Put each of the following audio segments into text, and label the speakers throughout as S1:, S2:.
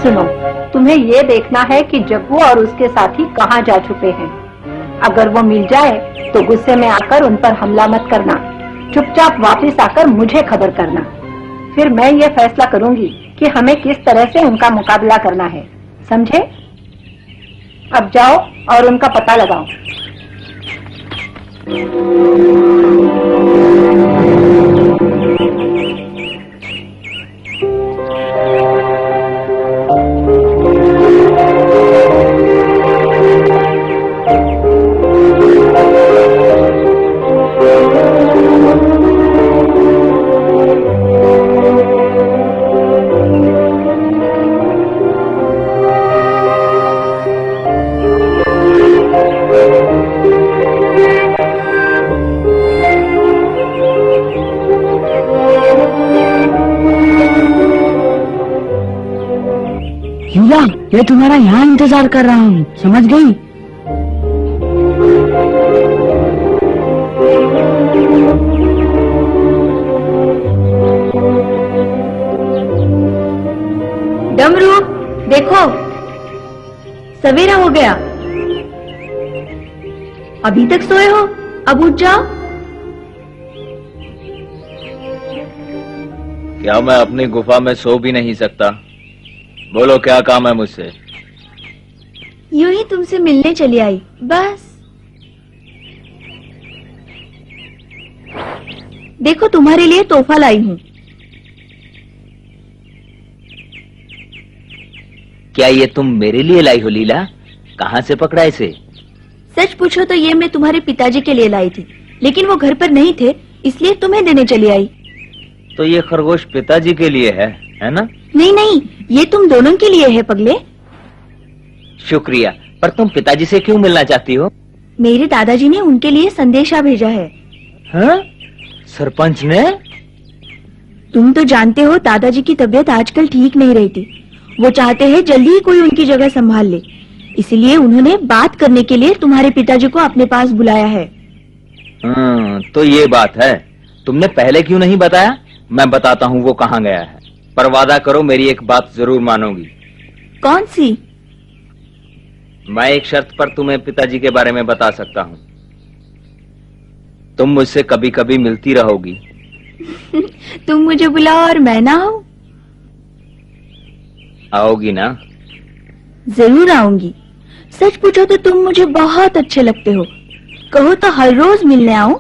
S1: सुनो, तुम्हें ये देखना है कि जग्गू और उसके साथी कहाँ जा छुपे हैं। अगर वो मिल जाए तो गुस्से में आकर उन पर हमला मत करना, चुपचाप वापस आकर मुझे खबर करना। फिर मैं ये फैसला करूंगी कि हमें किस तरह से उनका मुकाबला करना है, समझे? अब जाओ और उनका पता लगाओ।
S2: मैं तुम्हारा यहाँ इंतजार कर रहा हूँ, समझ गई?
S1: डमरू, देखो, सवेरा हो गया। अभी तक सोए हो? अब उठ जाओ।
S3: क्या मैं अपनी गुफा में सो भी नहीं सकता? बोलो, क्या काम है मुझसे?
S1: यूं ही तुमसे मिलने चली आई, बस। देखो, तुम्हारे लिए तोहफा लाई हूँ।
S3: क्या ये तुम मेरे लिए लाई हो लीला? कहाँ से पकड़ा इसे?
S1: सच पूछो तो ये मैं तुम्हारे पिताजी के लिए लाई थी, लेकिन वो घर पर नहीं थे, इसलिए तुम्हें देने चली आई।
S3: तो ये खरगोश पिताजी के लिए है ना?
S1: नहीं नहीं, ये तुम दोनों के लिए है पगले।
S3: शुक्रिया, पर तुम पिताजी से क्यों मिलना चाहती हो?
S1: मेरे दादाजी ने उनके लिए संदेशा भेजा है।
S3: हाँ? सरपंच ने?
S1: तुम तो जानते हो दादाजी की तबीयत आजकल ठीक नहीं रहती। वो चाहते हैं जल्दी ही कोई उनकी जगह संभाल ले, इसलिए उन्होंने बात करने के लिए तुम्हारे पिताजी को अपने पास बुलाया है।
S3: तो ये बात है। तुमने पहले क्यों नहीं बताया? मैं बताता हूँ वो कहाँ गया है। पर वादा करो, मेरी एक बात जरूर मानोगी।
S1: कौन सी?
S3: मैं एक शर्त पर तुम्हें पिताजी के बारे में बता सकता हूँ। तुम मुझसे कभी कभी मिलती रहोगी।
S1: तुम मुझे बुलाओ और मैं ना आऊं?
S3: आओगी ना?
S1: जरूर आऊंगी। सच पूछो तो तुम मुझे बहुत अच्छे लगते हो। कहो तो हर रोज मिलने आऊं?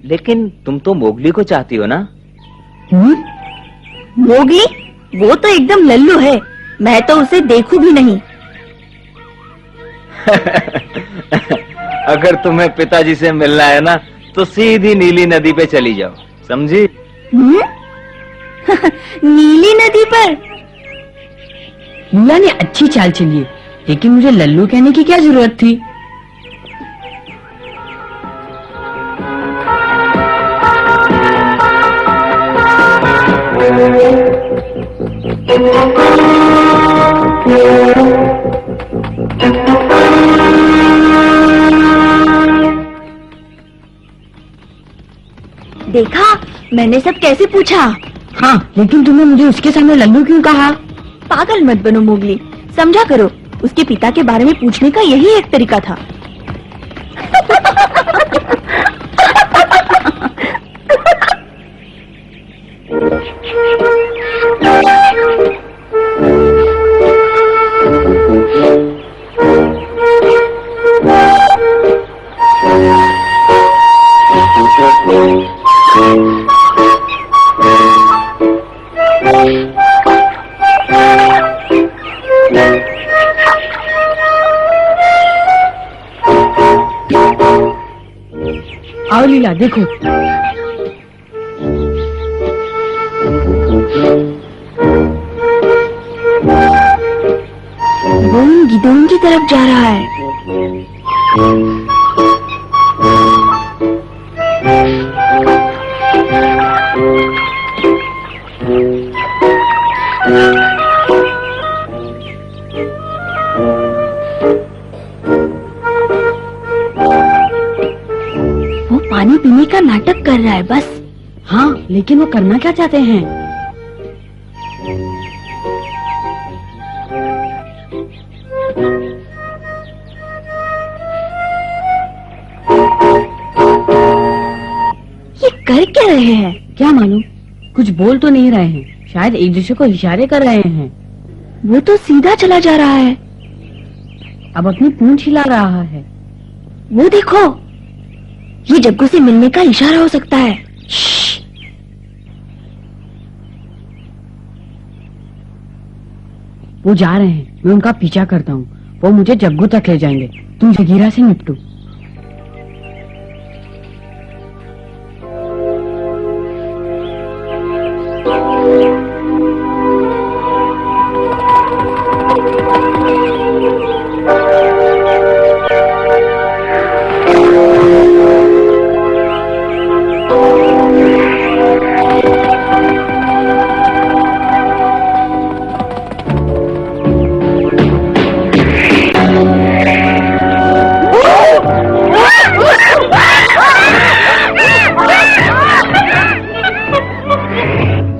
S3: लेकिन तुम तो मोगली को चाहती हो ना?
S1: मोगली? वो तो एकदम लल्लू है, मैं तो उसे देखूं भी नहीं।
S3: अगर तुम्हें पिताजी से मिलना है ना, तो सीधी नीली नदी पे चली जाओ, समझी?
S1: नीली नदी पर?
S2: नीला ने अच्छी चाल चली है, लेकिन मुझे लल्लू कहने की क्या जरूरत थी?
S1: देखा, मैंने सब कैसे पूछा।
S2: हाँ, लेकिन तुमने मुझे उसके सामने लल्लू क्यों कहा?
S1: पागल मत बनो मोगली, समझा करो, उसके पिता के बारे में पूछने का यही एक तरीका था।
S2: आओ लीला, देखो।
S1: वो उन गिद्धों की तरफ जा रहा है। वो पानी पीने का नाटक कर रहा है बस।
S2: हाँ, लेकिन वो करना क्या चाहते हैं?
S4: कर क्या रहे हैं?
S2: क्या मालूम, कुछ बोल तो नहीं रहे हैं, शायद एक दूसरे को इशारे कर रहे हैं।
S4: वो तो सीधा चला जा रहा है।
S2: अब अपनी पूंछ हिला रहा है।
S4: वो देखो, ये जग्गू से मिलने का इशारा हो सकता है। श्श्श।
S2: वो जा रहे हैं, मैं उनका पीछा करता हूँ। वो मुझे जग्गू तक ले जाएंगे। तुम जगीरा से निपटो।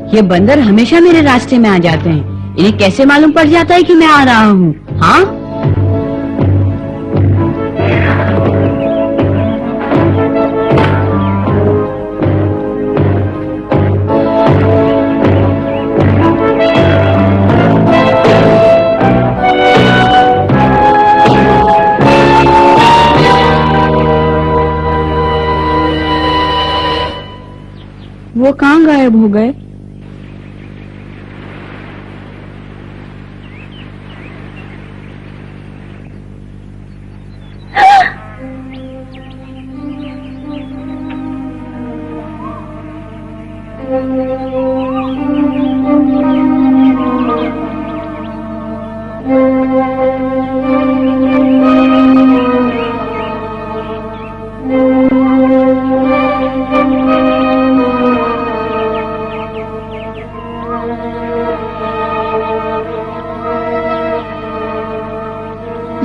S2: ये बंदर हमेशा मेरे रास्ते में आ जाते हैं। इन्हें कैसे मालूम पड़ जाता है कि मैं आ रहा हूँ? हाँ, वो कहाँ गायब हो गए?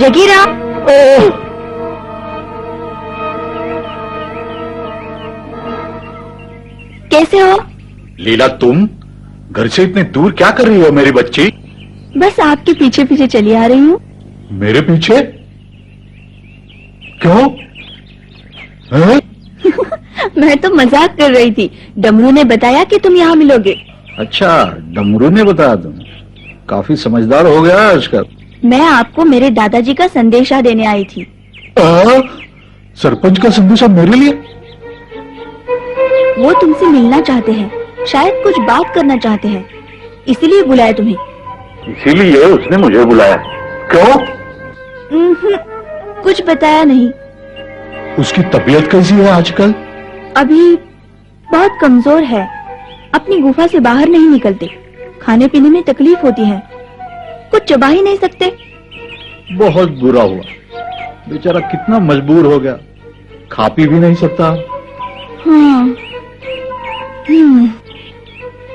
S4: जगीरा, कैसे हो?
S5: लीला, तुम घर से इतने दूर क्या कर रही हो मेरी बच्ची?
S4: बस आपके पीछे पीछे चली आ रही हूँ।
S5: मेरे पीछे? क्यों? हैं?
S4: मैं तो मजाक कर रही थी। डमरू ने बताया कि तुम यहाँ मिलोगे।
S5: अच्छा, डमरू ने बताया? तुम काफी समझदार हो गया आजकल।
S4: मैं आपको मेरे दादाजी का संदेशा देने आई थी।
S5: सरपंच का संदेशा मेरे लिए?
S4: वो तुमसे मिलना चाहते हैं, शायद कुछ बात करना चाहते हैं, इसीलिए बुलाया तुम्हें।
S5: इसीलिए उसने मुझे बुलाया? क्यों?
S4: कुछ बताया नहीं।
S5: उसकी तबीयत कैसी है आजकल?
S4: अभी बहुत कमजोर है, अपनी गुफा से बाहर नहीं निकलते, खाने पीने में तकलीफ होती है, कुछ चबा ही नहीं सकते।
S5: बहुत बुरा हुआ, बेचारा कितना मजबूर हो गया, खा पी भी नहीं सकता।
S4: हाँ।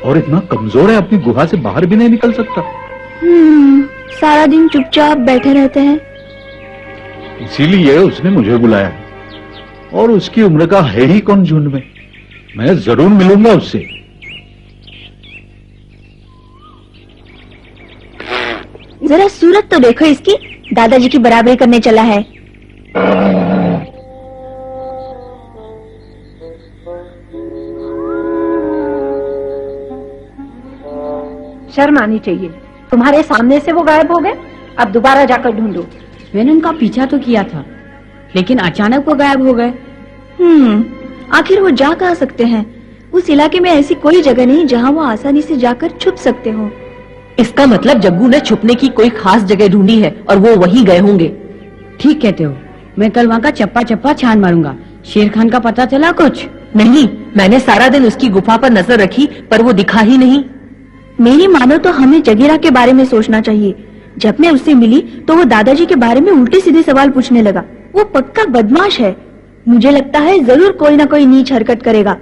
S5: और इतना कमजोर है, अपनी गुहा से बाहर भी नहीं निकल सकता।
S4: सारा दिन चुपचाप बैठे रहते हैं।
S5: इसीलिए उसने मुझे बुलाया, और उसकी उम्र का है ही कौन झुंड में। मैं जरूर मिलूंगा उससे।
S4: जरा सूरत तो देखो इसकी, दादाजी की बराबरी करने चला है।
S1: शर्म आनी चाहिए, तुम्हारे सामने से वो गायब हो गए। अब दोबारा जाकर ढूंढो।
S2: मैंने उनका पीछा तो किया था, लेकिन अचानक वो गायब हो गए।
S4: आखिर वो जा कहाँ सकते हैं? उस इलाके में ऐसी कोई जगह नहीं जहाँ वो आसानी से जाकर छुप सकते हो।
S6: इसका मतलब जग्गू ने छुपने की कोई खास जगह ढूंढी है और वो वहीं गए होंगे।
S2: ठीक कहते हो, मैं कल वहाँ का चप्पा चप्पा छान मारूंगा। शेर खान का पता चला कुछ?
S6: नहीं, मैंने सारा दिन उसकी गुफा पर नजर रखी, पर वो दिखा ही नहीं।
S4: मेरी मानो तो हमें जगीरा के बारे में सोचना चाहिए। जब मैं उससे मिली तो वो दादाजी के बारे में उल्टे सीधे सवाल पूछने लगा। वो पक्का बदमाश है, मुझे लगता है जरूर कोई ना कोई नीच हरकत करेगा।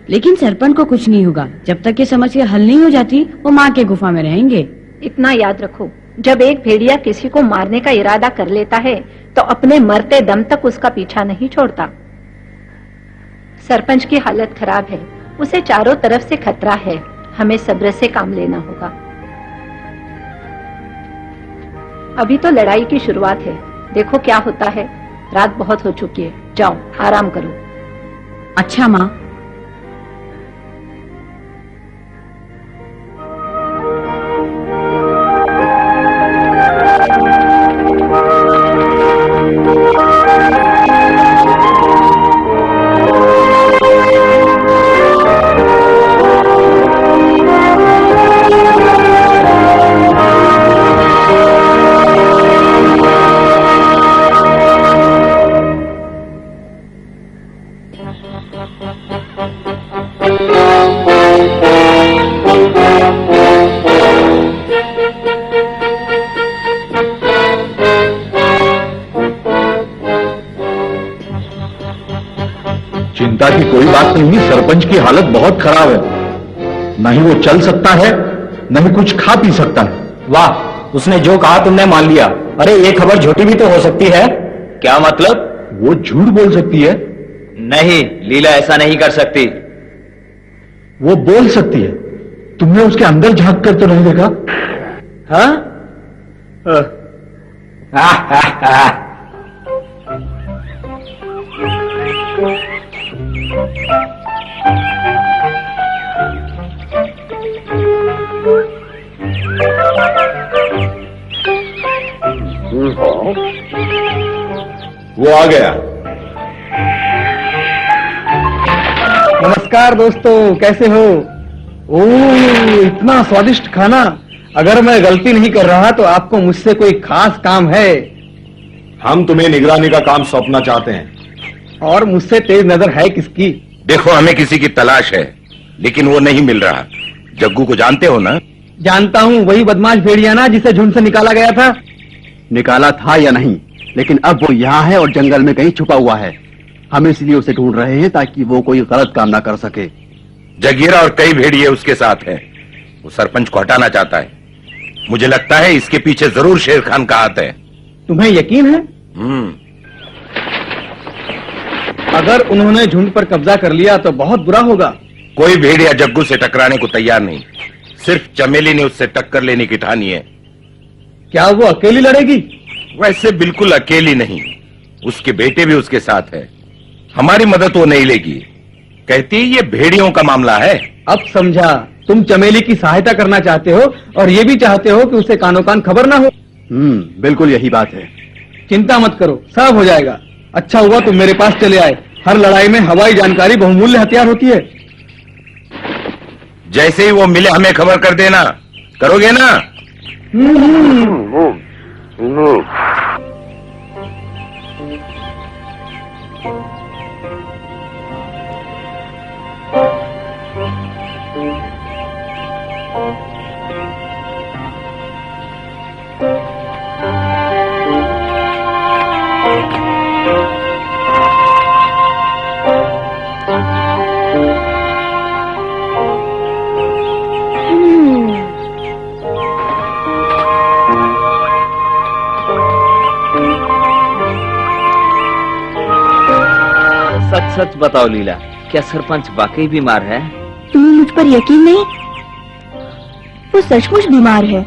S2: लेकिन सरपंच को कुछ नहीं होगा, जब तक ये समस्या हल नहीं हो जाती वो माँ के गुफा में रहेंगे।
S1: इतना याद रखो, जब एक भेड़िया किसी को मारने का इरादा कर लेता है तो अपने मरते दम तक उसका पीछा नहीं छोड़ता। सरपंच की हालत खराब है, उसे चारों तरफ से खतरा है, हमें सब्र से काम लेना होगा। अभी तो लड़ाई की शुरुआत है, देखो क्या होता है। रात बहुत हो चुकी है, जाओ आराम करो।
S2: अच्छा माँ,
S5: चिंता की कोई बात नहीं, सरपंच की हालत बहुत खराब है। नहीं वो चल सकता है, नहीं कुछ खा पी सकता है।
S7: वाह, उसने जो कहा तुमने मान लिया। अरे ये खबर झूठी भी तो हो सकती है।
S3: क्या मतलब?
S5: वो झूठ बोल सकती है।
S3: नहीं, लीला ऐसा नहीं कर सकती।
S5: वो बोल सकती है। तुमने उसके अंदर झांक कर तो नहीं देखा?
S3: हाँ?
S5: वो आ गया।
S7: नमस्कार दोस्तों, कैसे हो? ओह, इतना स्वादिष्ट खाना। अगर मैं गलती नहीं कर रहा तो आपको मुझसे कोई खास काम है।
S8: हम तुम्हें निगरानी का काम सौंपना चाहते हैं।
S7: और मुझसे तेज नजर है किसकी?
S9: देखो, हमें किसी की तलाश है, लेकिन वो नहीं मिल रहा। जग्गू को जानते हो ना?
S7: जानता हूँ, वही बदमाश भेड़िया ना जिसे झुंड से निकाला गया था।
S10: निकाला था या नहीं, लेकिन अब वो यहाँ है और जंगल में कहीं छुपा हुआ है। हम इसलिए उसे ढूंढ रहे हैं ताकि वो कोई गलत काम ना कर सके।
S9: जगीरा और कई भेड़िए उसके साथ हैं। वो सरपंच को हटाना चाहता है। मुझे लगता है इसके पीछे जरूर शेर खान का हाथ है।
S7: तुम्हें यकीन है? अगर उन्होंने झुंड पर कब्जा कर लिया तो बहुत बुरा होगा।
S9: कोई भेड़िया जग्गू से टकराने को तैयार नहीं। सिर्फ चमेली ने उससे टक्कर लेने की ठानी है।
S7: क्या वो अकेली लड़ेगी?
S9: वैसे बिल्कुल अकेली नहीं, उसके बेटे भी उसके साथ है। हमारी मदद वो नहीं लेगी। कहती है ये भेड़ियों का मामला है।
S7: अब समझा, तुम चमेली की सहायता करना चाहते हो और ये भी चाहते हो कि उसे कानो कान खबर ना हो।
S10: बिल्कुल यही बात है।
S7: चिंता मत करो, सब हो जाएगा। अच्छा हुआ तुम मेरे पास चले आए। हर लड़ाई में हवाई जानकारी बहुमूल्य हथियार होती है।
S9: जैसे ही वो मिले हमें खबर कर देना। करोगे ना?
S3: सच सच बताओ लीला, क्या सरपंच वाकई बीमार है?
S4: तुम्हें मुझ पर यकीन नहीं? वो सचमुच बीमार है।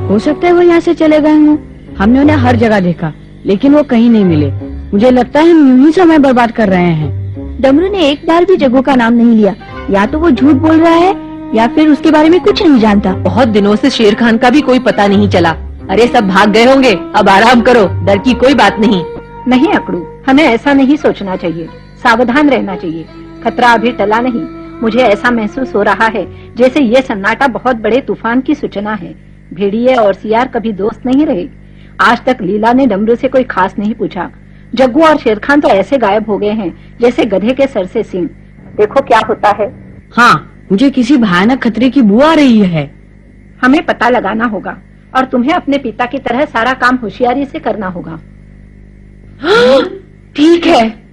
S2: हो सकता है वो यहाँ से चले गए हों। हमने उन्हें हर जगह देखा, लेकिन वो कहीं नहीं मिले। मुझे लगता है हम यूं ही समय बर्बाद कर रहे हैं।
S4: डमरू ने एक बार भी जग्गू का नाम नहीं लिया। या तो वो झूठ बोल रहा है या फिर उसके बारे में कुछ नहीं जानता।
S6: बहुत दिनों से शेर खान का भी कोई पता नहीं चला। अरे सब भाग गए होंगे, अब आराम करो, डर की कोई बात नहीं।
S1: नहीं अकड़ू, हमें ऐसा नहीं सोचना चाहिए। सावधान रहना चाहिए। खतरा अभी टला नहीं। मुझे ऐसा महसूस हो रहा है जैसे ये सन्नाटा बहुत बड़े तूफान की सूचना है। भेड़िए और सियार कभी दोस्त नहीं रहे। आज तक लीला ने डमरू से कोई खास नहीं पूछा। जग्गू और शेरखान तो ऐसे गायब हो गए हैं जैसे गधे के सर से सींग। देखो क्या होता है।
S2: हाँ, मुझे किसी भयानक खतरे की बू आ रही है।
S1: हमें पता लगाना होगा और तुम्हें अपने पिता की तरह सारा काम होशियारी से करना होगा।
S6: ठीक है।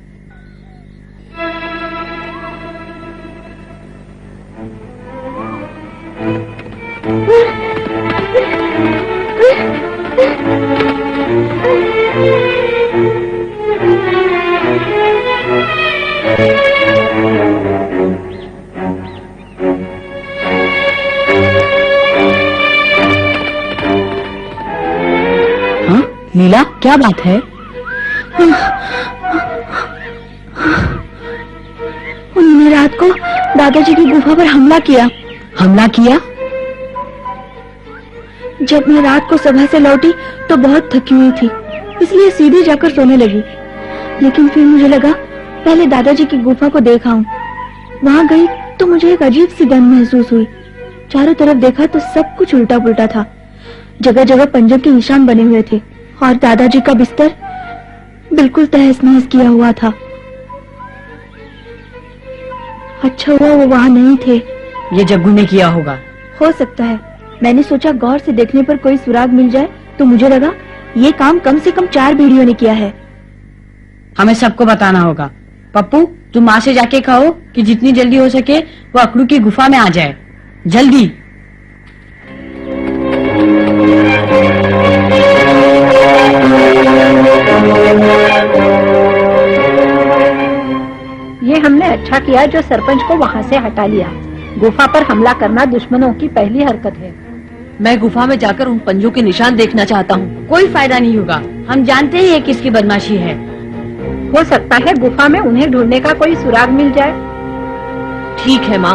S2: क्या बात है?
S4: उन्होंने रात को दादाजी की गुफा पर हमला किया।
S2: हमला किया?
S4: जब मैं रात को सभा से लौटी तो बहुत थकी हुई थी, इसलिए सीधे जाकर सोने लगी। लेकिन फिर मुझे लगा पहले दादाजी की गुफा को देखा हूँ। वहाँ गई तो मुझे एक अजीब सी गंध महसूस हुई। चारों तरफ देखा तो सब कुछ उल्टा पुल्टा था। जगह जगह पंजों के निशान बने हुए थे और दादाजी का बिस्तर बिल्कुल तहस नहस किया हुआ था। अच्छा हुआ वो वहाँ नहीं थे।
S2: ये जग्गू ने किया होगा।
S4: हो सकता है। मैंने सोचा गौर से देखने पर कोई सुराग मिल जाए, तो मुझे लगा ये काम कम से कम 4 भेड़ियों ने किया है।
S2: हमें सबको बताना होगा। पप्पू, तुम माँ से जाके कहो कि जितनी जल्दी हो सके वो अकड़ू की गुफा में आ जाए। जल्दी।
S1: ये हमने अच्छा किया जो सरपंच को वहाँ से हटा लिया। गुफा पर हमला करना दुश्मनों की पहली हरकत है।
S6: मैं गुफा में जाकर उन पंजों के निशान देखना चाहता हूँ।
S2: कोई फायदा नहीं होगा, हम जानते ही ये किसकी बदमाशी है।
S1: हो सकता है गुफा में उन्हें ढूंढने का कोई सुराग मिल जाए।
S6: ठीक है माँ।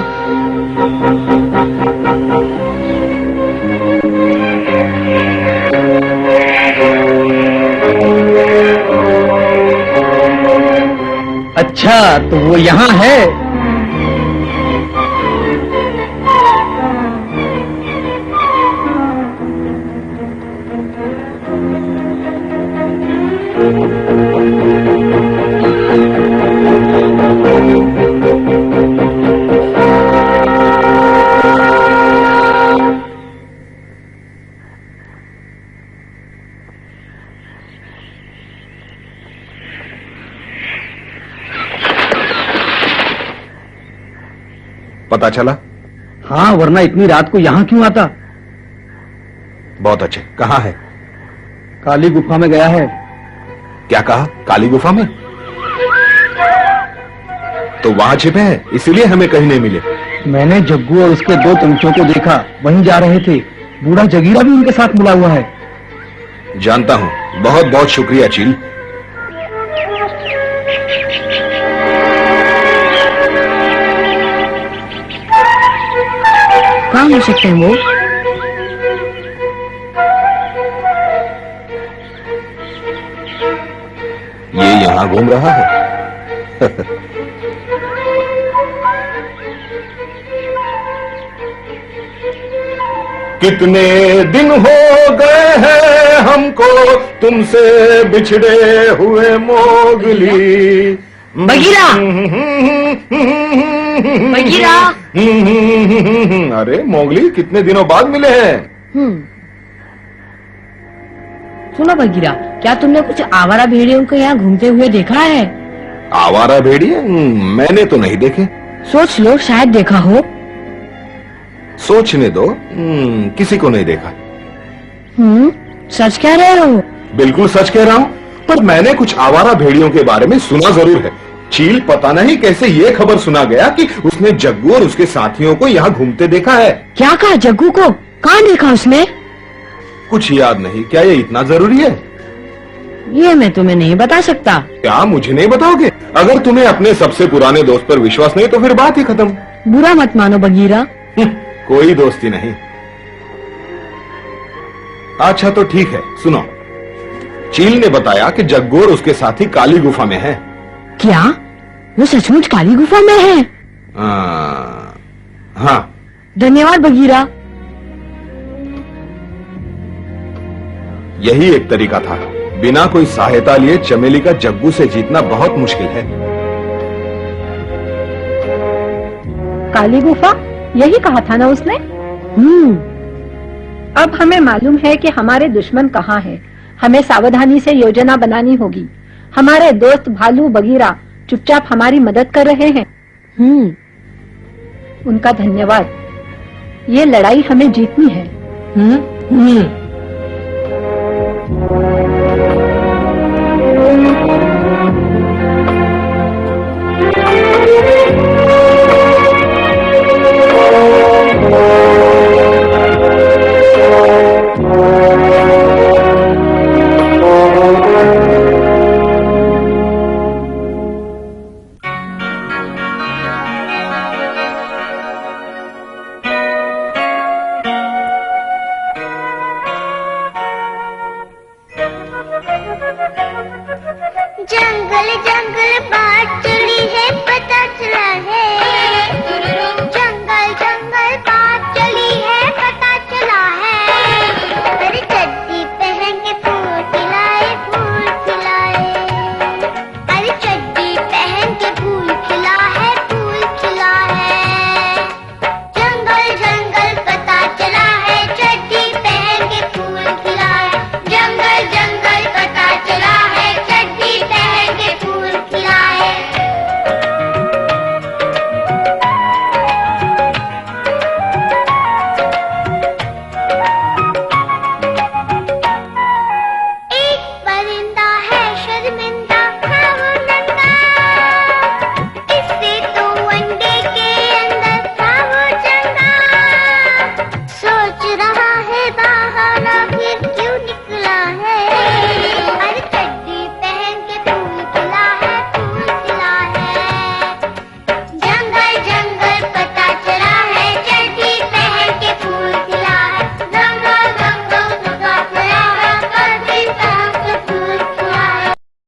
S7: अच्छा, तो वो यहाँ है।
S9: पता चला?
S7: हाँ, वरना इतनी रात को यहाँ क्यों आता?
S9: बहुत अच्छे। कहाँ है?
S7: काली गुफा में गया है।
S9: क्या कहा? काली गुफा में? तो वहां छिपे हैं, इसीलिए हमें कहीं नहीं मिले।
S7: मैंने जग्गू और उसके 2 चमचों को देखा, वहीं जा रहे थे। बूढ़ा जगीरा भी उनके साथ मिला हुआ है।
S9: जानता हूं। बहुत बहुत शुक्रिया चील।
S2: कहाँ हो सकते हैं वो?
S9: ये यहाँ घूम रहा है। कितने दिन हो गए हैं हमको तुमसे बिछड़े हुए मोगली।
S2: बगीरा! बगीरा!
S9: अरे मोगली, कितने दिनों बाद मिले हैं।
S2: सुनो बगीरा, क्या तुमने कुछ आवारा भेड़ियों को यहाँ घूमते हुए देखा है?
S9: आवारा भेड़िए? मैंने तो नहीं देखे।
S2: सोच लो, शायद देखा हो।
S9: सोचने दो। किसी को नहीं देखा।
S2: सच कह रहे हो?
S9: बिल्कुल सच कह रहा हूँ, पर मैंने कुछ आवारा भेड़ियों के बारे में सुना जरूर है। चील, पता नहीं कैसे ये खबर सुना गया कि उसने जग्गू और उसके साथियों को यहाँ घूमते देखा है।
S2: क्या कहा? जग्गू को कहाँ देखा उसने?
S9: कुछ याद नहीं। क्या ये इतना जरूरी है?
S2: ये मैं तुम्हें नहीं बता सकता।
S9: क्या मुझे नहीं बताओगे? अगर तुम्हें अपने सबसे पुराने दोस्त पर विश्वास नहीं तो फिर बात ही खत्म।
S2: बुरा मत मानो बगीरा।
S9: कोई दोस्ती नहीं। अच्छा तो ठीक है, सुनो। चील ने बताया कि जग्गू और उसके साथी काली गुफा में हैं।
S2: क्या वो सचमुच काली गुफा में है?
S9: हाँ।
S2: धन्यवाद बगीरा।
S9: यही एक तरीका था। बिना कोई सहायता लिए चमेली का जग्गू से जीतना बहुत मुश्किल है।
S1: काली गुफा, यही कहा था ना उसने? अब हमें मालूम है कि हमारे दुश्मन कहाँ हैं। हमें सावधानी से योजना बनानी होगी। हमारे दोस्त भालू बगीरा चुपचाप हमारी मदद कर रहे हैं। उनका धन्यवाद। ये लड़ाई हमें जीतनी है।
S11: जंगल जंगल बात चली है, पता चला है